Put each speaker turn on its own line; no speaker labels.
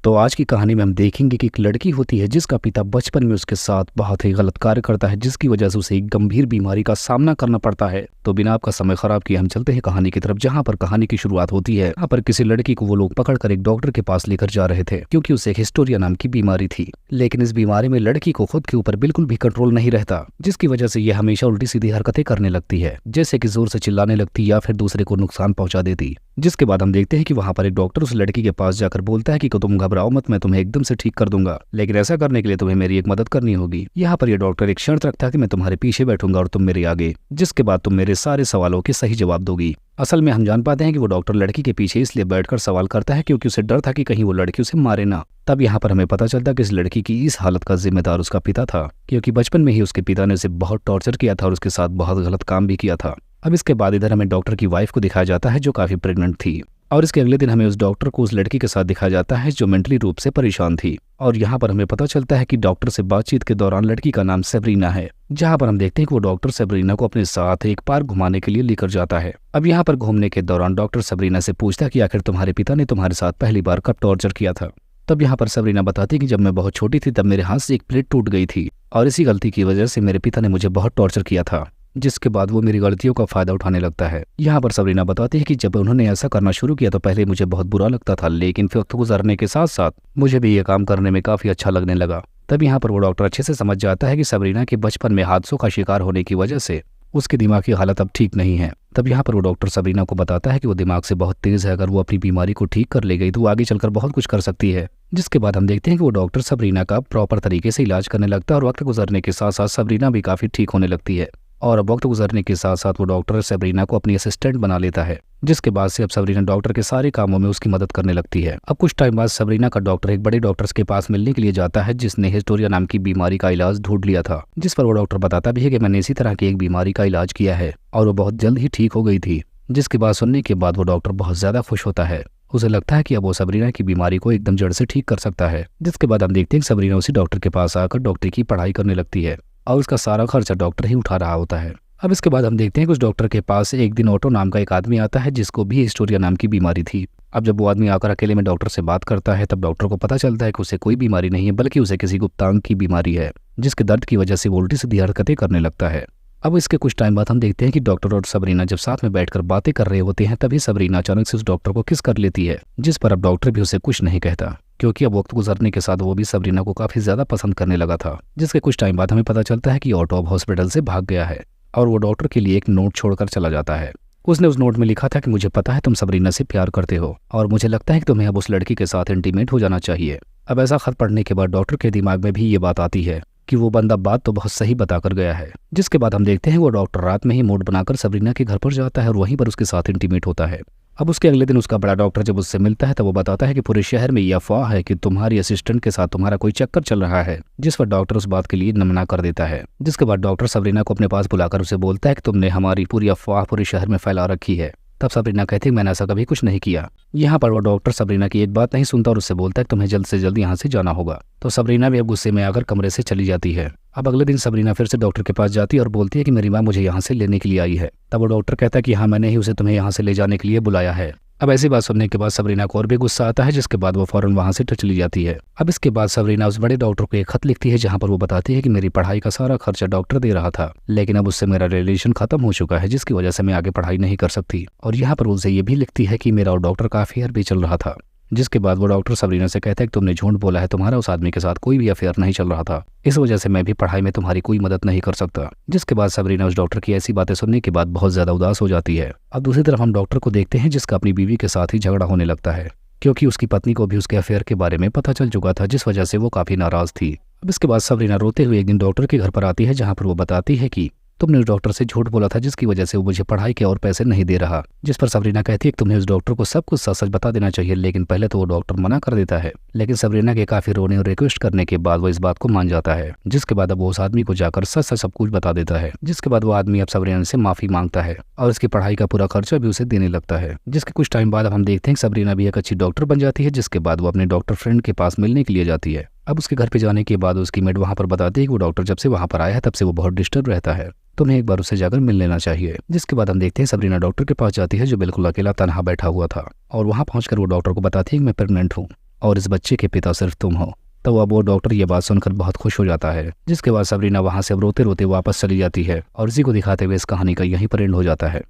तो आज की कहानी में हम देखेंगे कि एक लड़की होती है जिसका पिता बचपन में उसके साथ बहुत ही गलत कार्य करता है, जिसकी वजह से उसे एक गंभीर बीमारी का सामना करना पड़ता है। तो बिना आपका समय खराब किए हम चलते हैं कहानी की तरफ, जहां पर कहानी की शुरुआत होती है। यहाँ पर किसी लड़की को वो लोग पकड़कर एक डॉक्टर के पास लेकर जा रहे थे, क्योंकि उसे एक हिस्टोरिया नाम की बीमारी थी। लेकिन इस बीमारी में लड़की को खुद के ऊपर बिल्कुल भी कंट्रोल नहीं रहता, जिसकी वजह से यह हमेशा उल्टी सीधी हरकतें करने लगती है, जैसे कि जोर से चिल्लाने लगती या फिर दूसरे को नुकसान पहुंचा देती। जिसके बाद हम देखते हैं कि वहां पर एक डॉक्टर उस लड़की के पास जाकर बोलता है कि तुम घबराओ मत, मैं तुम्हें एकदम से ठीक कर दूंगा, लेकिन ऐसा करने के लिए तुम्हें मेरी एक मदद करनी होगी। यहाँ पर यह डॉक्टर एक शर्त रखता है कि मैं तुम्हारे पीछे बैठूंगा और तुम मेरे आगे, जिसके बाद तुम मेरे सारे सवालों के सही जवाब दोगी। असल में हम जान पाते हैं कि वो डॉक्टर लड़की के पीछे इसलिए बैठकर सवाल करता है क्योंकि उसे डर था कि कहीं वो लड़की उसे मारे ना। तब यहाँ पर हमें पता चलता कि इस लड़की की इस हालत का जिम्मेदार उसका पिता था, क्योंकि बचपन में ही उसके पिता ने उसे बहुत टॉर्चर किया था और उसके साथ बहुत गलत काम भी किया था। अब इसके बाद इधर हमें डॉक्टर की वाइफ को दिखाया जाता है जो काफी प्रेग्नेंट थी, और इसके अगले दिन हमें उस डॉक्टर को उस लड़की के साथ दिखाया जाता है जो मेंटली रूप से परेशान थी। और यहाँ पर हमें पता चलता है कि डॉक्टर से बातचीत के दौरान लड़की का नाम सेब्रीना है, जहाँ पर हम देखते हैं कि वो डॉक्टर सेब्रीना को अपने साथ एक पार्क घुमाने के लिए लेकर जाता है। अब यहाँ पर घूमने के दौरान डॉक्टर सेब्रीना से पूछता है कि आखिर तुम्हारे पिता ने तुम्हारे साथ पहली बार कब टॉर्चर किया था। तब यहाँ पर सेब्रीना बताती है कि जब मैं बहुत छोटी थी तब मेरे हाथ से एक प्लेट टूट गई थी, और इसी गलती की वजह से मेरे पिता ने मुझे बहुत टॉर्चर किया था, जिसके बाद वो मेरी गलतियों का फायदा उठाने लगता है। यहाँ पर सेब्रीना बताती है कि जब उन्होंने ऐसा करना शुरू किया तो पहले मुझे बहुत बुरा लगता था, लेकिन वक्त गुजरने के साथ साथ मुझे भी ये काम करने में काफी अच्छा लगने लगा। तब यहाँ पर वो डॉक्टर अच्छे से समझ जाता है कि सेब्रीना के बचपन में हादसों का शिकार होने की वजह से उसकी दिमाग की हालत अब ठीक नहीं है। तब यहाँ पर वो डॉक्टर सेब्रीना को बताता है कि वो दिमाग से बहुत तेज है, अगर वो अपनी बीमारी को ठीक कर ले गई तो वो आगे चलकर बहुत कुछ कर सकती है। जिसके बाद हम देखते हैं कि वो डॉक्टर सेब्रीना का प्रॉपर तरीके से इलाज करने लगता है, और वक्त गुजरने के साथ साथ सेब्रीना भी काफी ठीक होने लगती है। और अब वक्त गुजरने के साथ साथ वो डॉक्टर सेब्रीना को अपनी असिस्टेंट बना लेता है, जिसके बाद से अब सेब्रीना डॉक्टर के सारे कामों में उसकी मदद करने लगती है। अब कुछ टाइम बाद सेब्रीना का डॉक्टर एक बड़े डॉक्टर के पास मिलने के लिए जाता है, जिसने हिस्टोरिया नाम की बीमारी का इलाज ढूंढ लिया था। जिस पर वो डॉक्टर बताता भी है कि मैंने इसी तरह की एक बीमारी का इलाज किया है और वो बहुत जल्द ही ठीक हो गई थी। जिसकी बात सुनने के बाद वो डॉक्टर बहुत ज्यादा खुश होता है, उसे लगता है कि अब वो सेब्रीना की बीमारी को एकदम जड़ से ठीक कर सकता है। जिसके बाद हम देखते हैं कि सेब्रीना उसी डॉक्टर के पास आकर डॉक्टरी की पढ़ाई करने लगती है, और उसका सारा खर्चा डॉक्टर ही उठा रहा होता है। अब इसके बाद हम देखते हैं कि उस डॉक्टर के पास एक दिन ऑटो नाम का एक आदमी आता है, जिसको भी हिस्टोरिया नाम की बीमारी थी। अब जब वो आदमी आकर अकेले में डॉक्टर से बात करता है तब डॉक्टर को पता चलता है कि उसे कोई बीमारी नहीं है, बल्कि उसे किसी गुप्तांग की बीमारी है, जिसके दर्द की वजह से वो उल्टी सीधी हरकतें करने लगता है। अब इसके कुछ टाइम बाद हम देखते हैं कि डॉक्टर और सेब्रीना जब साथ में बैठकर बातें कर रहे होते हैं, तभी सेब्रीना अचानक से उस डॉक्टर को किस कर लेती है, जिस पर अब डॉक्टर भी उसे कुछ नहीं कहता, क्योंकि अब वक्त गुजरने के साथ वो भी सेब्रीना को काफी ज्यादा पसंद करने लगा था। जिसके कुछ टाइम बाद हमें पता चलता है कि ऑटो अब हॉस्पिटल से भाग गया है, और वो डॉक्टर के लिए एक नोट छोड़कर चला जाता है। उसने उस नोट में लिखा था कि मुझे पता है तुम सेब्रीना से प्यार करते हो, और मुझे लगता है कि तुम्हें अब उस लड़की के साथ इंटीमेट हो जाना चाहिए। अब ऐसा खत पढ़ने के बाद डॉक्टर के दिमाग में भी ये बात आती है कि वो बंदा बात तो बहुत सही बताकर गया है। जिसके बाद हम देखते हैं वो डॉक्टर रात में ही मूड बनाकर सेब्रीना के घर पर जाता है और वहीं पर उसके साथ इंटीमेट होता है। अब उसके अगले दिन उसका बड़ा डॉक्टर जब उससे मिलता है तब वो बताता है कि पूरे शहर में यह अफवाह है कि तुम्हारी असिस्टेंट के साथ तुम्हारा कोई चक्कर चल रहा है, जिस पर डॉक्टर उस बात के लिए मना कर देता है। जिसके बाद डॉक्टर सेब्रीना को अपने पास बुलाकर उसे बोलता है कि तुमने हमारी पूरी अफवाह पूरे शहर में फैला रखी है। तब सेब्रीना कहती है मैंने ऐसा कभी कुछ नहीं किया। यहाँ पर वो डॉक्टर सेब्रीना की एक बात नहीं सुनता और उससे बोलता है कि तुम्हें जल्द से जल्द यहाँ से जाना होगा। तो सेब्रीना भी अब गुस्से में आकर कमरे से चली जाती है। अब अगले दिन सेब्रीना फिर से डॉक्टर के पास जाती है और बोलती है कि मेरी माँ मुझे यहाँ से लेने के लिए आई है। तब वो डॉक्टर कहता है कि हाँ, मैंने ही उसे तुम्हें यहाँ से ले जाने के लिए बुलाया है। अब ऐसी बात सुनने के बाद सेब्रीना को और भी गुस्सा आता है, जिसके बाद वो फौरन वहां से चली जाती है। अब इसके बाद सेब्रीना उस बड़े डॉक्टर को एक खत लिखती है, जहां पर वो बताती है कि मेरी पढ़ाई का सारा खर्चा डॉक्टर दे रहा था, लेकिन अब उससे मेरा रिलेशन खत्म हो चुका है, जिसकी वजह से मैं आगे पढ़ाई नहीं कर सकती। और यहाँ पर उसे ये भी लिखती है कि मेरा और डॉक्टर का अफेयर भी चल रहा था। जिसके बाद वो डॉक्टर सेब्रीना से कहता है कि तुमने झूठ बोला है, तुम्हारा उस आदमी के साथ कोई भी अफेयर नहीं चल रहा था, इस वजह से मैं भी पढ़ाई में तुम्हारी कोई मदद नहीं कर सकता। जिसके बाद सेब्रीना उस डॉक्टर की ऐसी बातें सुनने के बाद बहुत ज्यादा उदास हो जाती है। अब दूसरी तरफ हम डॉक्टर को देखते हैं, जिसका अपनी बीवी के साथ ही झगड़ा होने लगता है, क्योंकि उसकी पत्नी को भी उसके अफेयर के बारे में पता चल चुका था, जिस वजह से वो काफी नाराज थी। अब इसके बाद सेब्रीना रोते हुए एक दिन डॉक्टर के घर पर आती है, जहाँ पर वो बताती है कि तुमने उस डॉक्टर से झूठ बोला था, जिसकी वजह से वो मुझे पढ़ाई के और पैसे नहीं दे रहा। जिस पर सेब्रीना कहती है कि तुम्हें उस डॉक्टर को सब कुछ सच सच बता देना चाहिए, लेकिन पहले तो वो डॉक्टर मना कर देता है। लेकिन सेब्रीना के काफी रोने और रिक्वेस्ट करने के बाद वो इस बात को मान जाता है। जिसके बाद अब वो उस आदमी को जाकर सच सच सब कुछ बता देता है। जिसके बाद वो आदमी अब सेब्रीना से माफी मांगता है और उसकी पढ़ाई का पूरा खर्चा भी उसे देने लगता है। जिसके कुछ टाइम बाद अब हम देखते हैं कि सेब्रीना भी एक अच्छी डॉक्टर बन जाती है। जिसके बाद वो अपने डॉक्टर फ्रेंड के पास मिलने के लिए जाती है। अब उसके घर पे जाने के बाद उसकी मेड वहां पर बताती है कि वो डॉक्टर जब से वहां पर आया है तब से वो बहुत डिस्टर्ब रहता है, तुम्हें एक बार उससे जाकर मिल लेना चाहिए। जिसके बाद हम देखते हैं सेब्रीना डॉक्टर के पास जाती है, जो बिल्कुल अकेला तनहा बैठा हुआ था, और वहां पहुंचकर वो डॉक्टर को बताती है कि मैं प्रेग्नेंट हूँ। और इस बच्चे के पिता सिर्फ तुम हो। तो अब वो डॉक्टर ये बात सुनकर बहुत खुश हो जाता है, जिसके बाद सबरीना वहां से रोते रोते वापस चली जाती है और इसी को दिखाते हुए इस कहानी का यहीं पर एंड हो जाता है।